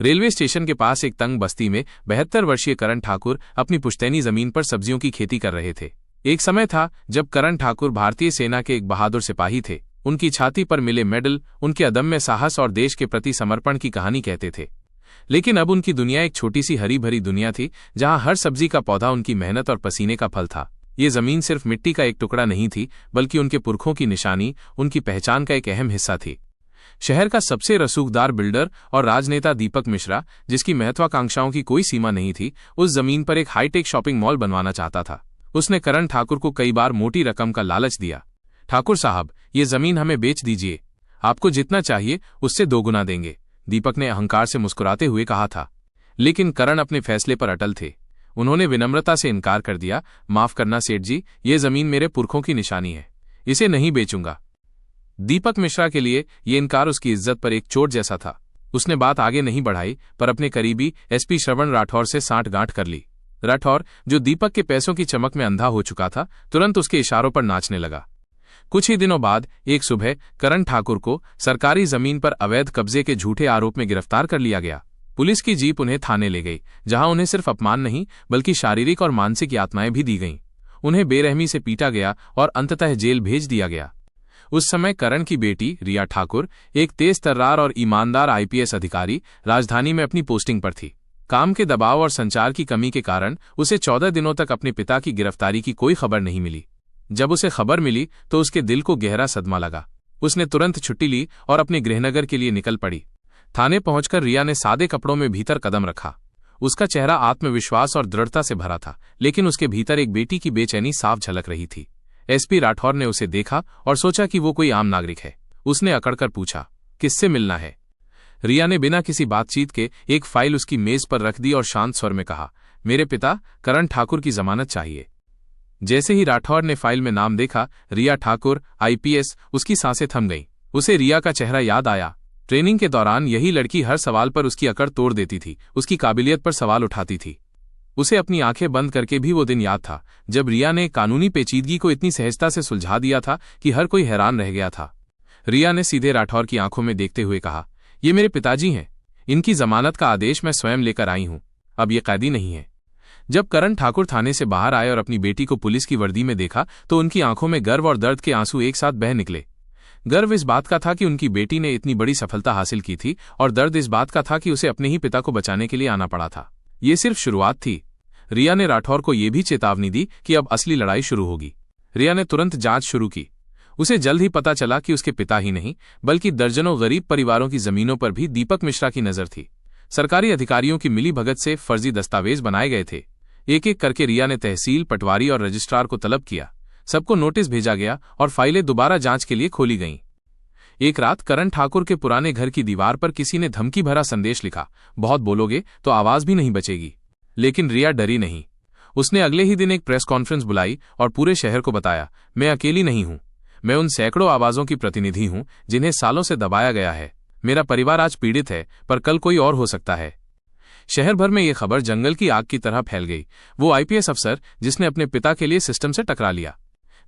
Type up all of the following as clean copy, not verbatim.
Railway station के पास एक तंग बस्ती में 72 वर्षीय करण ठाकुर अपनी पुश्तैनी जमीन पर सब्जियों की खेती कर रहे थे। एक समय था जब करण ठाकुर भारतीय सेना के एक बहादुर सिपाही थे। उनकी छाती पर मिले मेडल उनके अदम्य साहस और देश के प्रति समर्पण की कहानी कहते थे। लेकिन अब उनकी दुनिया एक छोटी सी हरी भरी दुनिया थी, जहां हर सब्जी का पौधा उनकी मेहनत और पसीने का फल था। ये जमीन सिर्फ मिट्टी का एक टुकड़ा नहीं थी, बल्कि उनके पुरखों की निशानी, उनकी पहचान का एक अहम हिस्सा थी। शहर का सबसे रसूखदार बिल्डर और राजनेता दीपक मिश्रा, जिसकी महत्वाकांक्षाओं की कोई सीमा नहीं थी, उस जमीन पर एक हाईटेक शॉपिंग मॉल बनवाना चाहता था। उसने करण ठाकुर को कई बार मोटी रकम का लालच दिया। ठाकुर साहब, ये जमीन हमें बेच दीजिए, आपको जितना चाहिए उससे 2 गुना देंगे, दीपक ने अहंकार से मुस्कुराते हुए कहा था। लेकिन करण अपने फैसले पर अटल थे। उन्होंने विनम्रता से इनकार कर दिया। माफ करना सेठ जी, ये जमीन मेरे पुरखों की निशानी है, इसे नहीं बेचूंगा। दीपक मिश्रा के लिए ये इनकार उसकी इज्जत पर एक चोट जैसा था। उसने बात आगे नहीं बढ़ाई, पर अपने करीबी एसपी श्रवण राठौर से सांठगांठ कर ली। राठौर, जो दीपक के पैसों की चमक में अंधा हो चुका था, तुरंत उसके इशारों पर नाचने लगा। कुछ ही दिनों बाद एक सुबह करण ठाकुर को सरकारी जमीन पर अवैध कब्जे के झूठे आरोप में गिरफ्तार कर लिया गया। पुलिस की जीप उन्हें थाने ले गई, जहां उन्हें सिर्फ अपमान नहीं बल्कि शारीरिक और मानसिक यातनाएं भी दी गईं। उन्हें बेरहमी से पीटा गया और अंततः जेल भेज दिया गया। उस समय करण की बेटी रिया ठाकुर, एक तेज तर्रार और ईमानदार आईपीएस अधिकारी, राजधानी में अपनी पोस्टिंग पर थी। काम के दबाव और संचार की कमी के कारण उसे 14 दिनों तक अपने पिता की गिरफ्तारी की कोई खबर नहीं मिली। जब उसे खबर मिली तो उसके दिल को गहरा सदमा लगा। उसने तुरंत छुट्टी ली और अपने गृहनगर के लिए निकल पड़ी। थाने पहुंचकर रिया ने सादे कपड़ों में भीतर कदम रखा। उसका चेहरा आत्मविश्वास और दृढ़ता से भरा था, लेकिन उसके भीतर एक बेटी की बेचैनी साफ झलक रही थी। एसपी राठौर ने उसे देखा और सोचा कि वो कोई आम नागरिक है। उसने अकड़कर पूछा, किससे मिलना है? रिया ने बिना किसी बातचीत के एक फाइल उसकी मेज पर रख दी और शांत स्वर में कहा, मेरे पिता करण ठाकुर की जमानत चाहिए। जैसे ही राठौर ने फाइल में नाम देखा, रिया ठाकुर, आईपीएस, उसकी सांसें थम गईं। उसे रिया का चेहरा याद आया। ट्रेनिंग के दौरान यही लड़की हर सवाल पर उसकी अकड़ तोड़ देती थी, उसकी काबिलियत पर सवाल उठाती थी। उसे अपनी आंखें बंद करके भी वो दिन याद था जब रिया ने कानूनी पेचीदगी को इतनी सहजता से सुलझा दिया था कि हर कोई हैरान रह गया था। रिया ने सीधे राठौर की आंखों में देखते हुए कहा, ये मेरे पिताजी हैं, इनकी जमानत का आदेश मैं स्वयं लेकर आई हूं, अब ये कैदी नहीं है। जब करण ठाकुर थाने से बाहर आए और अपनी बेटी को पुलिस की वर्दी में देखा तो उनकी आंखों में गर्व और दर्द के आंसू एक साथ बह निकले। गर्व इस बात का था कि उनकी बेटी ने इतनी बड़ी सफलता हासिल की थी, और दर्द इस बात का था कि उसे अपने ही पिता को बचाने के लिए आना पड़ा था। ये सिर्फ शुरुआत थी। रिया ने राठौर को यह भी चेतावनी दी कि अब असली लड़ाई शुरू होगी। रिया ने तुरंत जांच शुरू की। उसे जल्द ही पता चला कि उसके पिता ही नहीं बल्कि दर्जनों गरीब परिवारों की जमीनों पर भी दीपक मिश्रा की नजर थी। सरकारी अधिकारियों की मिलीभगत से फर्जी दस्तावेज बनाए गए थे। एक एक करके रिया ने तहसील, पटवारी और रजिस्ट्रार को तलब किया। सबको नोटिस भेजा गया और फाइलें दोबारा जांच के लिए खोली गईं। एक रात करण ठाकुर के पुराने घर की दीवार पर किसी ने धमकी भरा संदेश लिखा, बहुत बोलोगे तो आवाज भी नहीं बचेगी। लेकिन रिया डरी नहीं। उसने अगले ही दिन एक प्रेस कॉन्फ्रेंस बुलाई और पूरे शहर को बताया, मैं अकेली नहीं हूं, मैं उन सैकड़ों आवाजों की प्रतिनिधि हूं जिन्हें सालों से दबाया गया है। मेरा परिवार आज पीड़ित है, पर कल कोई और हो सकता है। शहर भर में यह खबर जंगल की आग की तरह फैल गई। वो आईपीएस अफसर जिसने अपने पिता के लिए सिस्टम से टकरा लिया।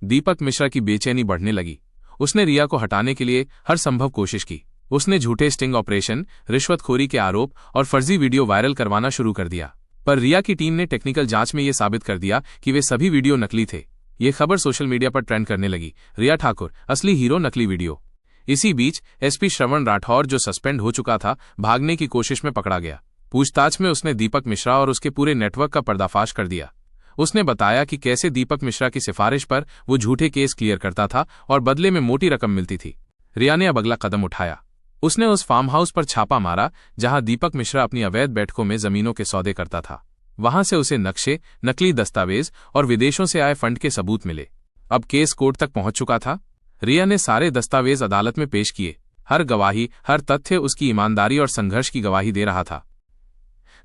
दीपक मिश्रा की बेचैनी बढ़ने लगी। उसने रिया को हटाने के लिए हर संभव कोशिश की। उसने झूठे स्टिंग ऑपरेशन, रिश्वतखोरी के आरोप और फर्जी वीडियो वायरल करवाना शुरू कर दिया। पर रिया की टीम ने टेक्निकल जांच में यह साबित कर दिया कि वे सभी वीडियो नकली थे। ये खबर सोशल मीडिया पर ट्रेंड करने लगी, रिया ठाकुर असली हीरो, नकली वीडियो। इसी बीच एसपी श्रवण राठौर, जो सस्पेंड हो चुका था, भागने की कोशिश में पकड़ा गया। पूछताछ में उसने दीपक मिश्रा और उसके पूरे नेटवर्क का पर्दाफाश कर दिया। उसने बताया कि कैसे दीपक मिश्रा की सिफारिश पर वो झूठे केस क्लियर करता था और बदले में मोटी रकम मिलती थी। रिया ने अब अगला कदम उठाया। उसने उस फार्म हाउस पर छापा मारा जहां दीपक मिश्रा अपनी अवैध बैठकों में जमीनों के सौदे करता था। वहां से उसे नक्शे, नकली दस्तावेज और विदेशों से आए फंड के सबूत मिले। अब केस कोर्ट तक पहुंच चुका था। रिया ने सारे दस्तावेज अदालत में पेश किए। हर गवाही, हर तथ्य उसकी ईमानदारी और संघर्ष की गवाही दे रहा था।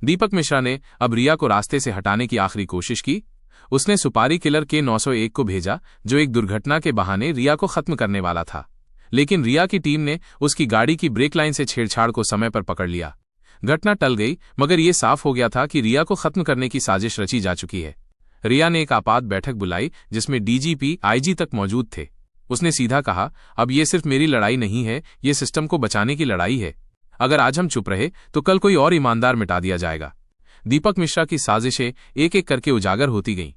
दीपक मिश्रा ने अब रिया को रास्ते से हटाने की आखिरी कोशिश की। उसने सुपारी किलर के 901 को भेजा, जो एक दुर्घटना के बहाने रिया को खत्म करने वाला था। लेकिन रिया की टीम ने उसकी गाड़ी की ब्रेक लाइन से छेड़छाड़ को समय पर पकड़ लिया। घटना टल गई, मगर यह साफ हो गया था कि रिया को खत्म करने की साजिश रची जा चुकी है। रिया ने एक आपात बैठक बुलाई जिसमें डीजीपी, आईजी तक मौजूद थे। उसने सीधा कहा, अब यह सिर्फ मेरी लड़ाई नहीं है, यह सिस्टम को बचाने की लड़ाई है। अगर आज हम चुप रहे तो कल कोई और ईमानदार मिटा दिया जाएगा। दीपक मिश्रा की साजिशें एक एक करके उजागर होती गईं।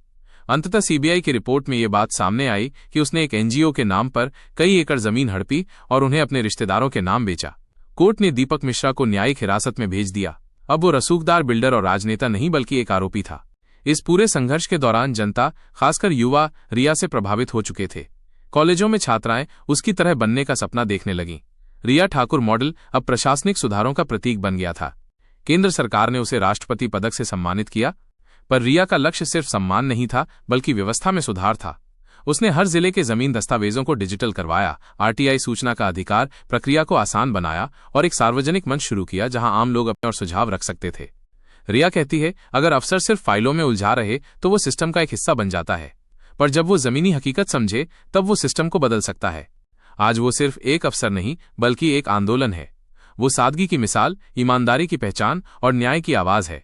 अंततः सीबीआई की रिपोर्ट में ये बात सामने आई कि उसने एक एनजीओ के नाम पर कई एकड़ जमीन हड़पी और उन्हें अपने रिश्तेदारों के नाम बेचा। कोर्ट ने दीपक मिश्रा को न्यायिक हिरासत में भेज दिया। अब वो रसूखदार बिल्डर और राजनेता नहीं बल्कि एक आरोपी था। इस पूरे संघर्ष के दौरान जनता, खासकर युवा, रिया से प्रभावित हो चुके थे। कॉलेजों में छात्राएं उसकी तरह बनने का सपना देखने लगीं। रिया ठाकुर मॉडल अब प्रशासनिक सुधारों का प्रतीक बन गया था। केंद्र सरकार ने उसे राष्ट्रपति पदक से सम्मानित किया, पर रिया का लक्ष्य सिर्फ सम्मान नहीं था बल्कि व्यवस्था में सुधार था। उसने हर जिले के जमीन दस्तावेजों को डिजिटल करवाया, आरटीआई सूचना का अधिकार प्रक्रिया को आसान बनाया और एक सार्वजनिक मंच शुरू किया जहां आम लोग अपने और सुझाव रख सकते थे। रिया कहती है, अगर अफसर सिर्फ फाइलों में उलझा रहे तो वो सिस्टम का एक हिस्सा बन जाता है, पर जब वो जमीनी हकीकत समझे तब वो सिस्टम को बदल सकता है। आज वो सिर्फ एक अफसर नहीं बल्कि एक आंदोलन है। वो सादगी की मिसाल, ईमानदारी की पहचान और न्याय की आवाज है।